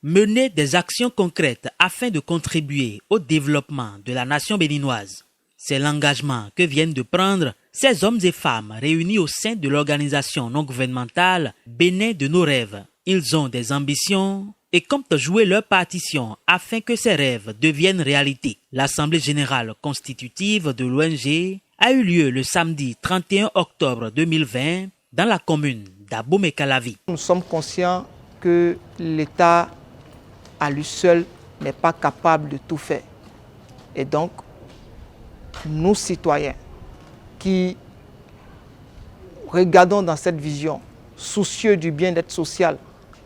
mener des actions concrètes afin de contribuer au développement de la nation béninoise. C'est l'engagement que viennent de prendre ces hommes et femmes réunis au sein de l'organisation non gouvernementale Bénin de nos rêves. Ils ont des ambitions et comptent jouer leur partition afin que ces rêves deviennent réalité. L'Assemblée générale constitutive de l'ONG a eu lieu le samedi 31 octobre 2020 dans la commune d'Abomey-Calavi. Nous sommes conscients que l'État à lui seul n'est pas capable de tout faire. Et donc, nous citoyens qui regardons dans cette vision, soucieux du bien-être social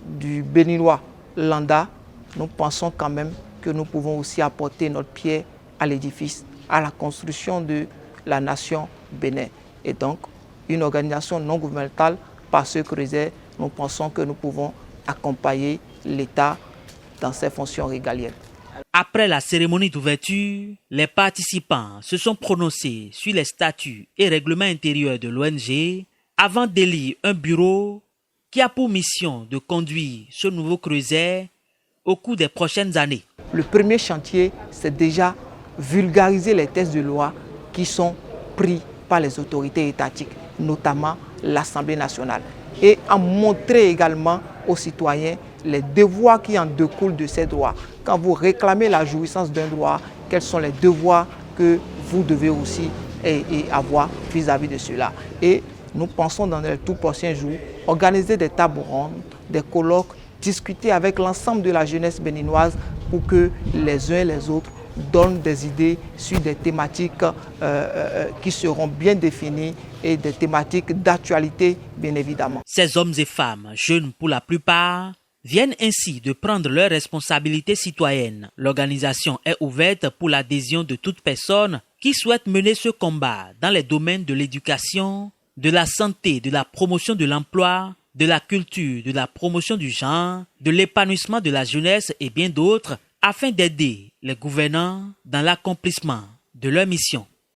du Béninois lambda, nous pensons quand même que nous pouvons aussi apporter notre pierre à l'édifice, à la construction de la nation Bénin. Et donc, une organisation non gouvernementale, par ce creuset, nous pensons que nous pouvons accompagner l'État dans ses fonctions régaliennes. Après la cérémonie d'ouverture, les participants se sont prononcés sur les statuts et règlements intérieurs de l'ONG avant d'élire un bureau qui a pour mission de conduire ce nouveau creuset au cours des prochaines années. Le premier chantier, c'est déjà vulgariser les textes de loi qui sont pris par les autorités étatiques, notamment l'Assemblée nationale, et en montrer également aux citoyens les devoirs qui en découlent de ces droits. Quand vous réclamez la jouissance d'un droit, quels sont les devoirs que vous devez aussi avoir vis-à-vis de cela. Et nous pensons dans les tout prochains jours organiser des tables rondes, des colloques, discuter avec l'ensemble de la jeunesse béninoise pour que les uns et les autres donnent des idées sur des thématiques qui seront bien définies et des thématiques d'actualité, bien évidemment. Ces hommes et femmes, jeunes pour la plupart, viennent ainsi de prendre leurs responsabilités citoyennes. L'organisation est ouverte pour l'adhésion de toute personne qui souhaite mener ce combat dans les domaines de l'éducation, de la santé, de la promotion de l'emploi, de la culture, de la promotion du genre, de l'épanouissement de la jeunesse et bien d'autres, afin d'aider les gouvernants dans l'accomplissement de leur mission.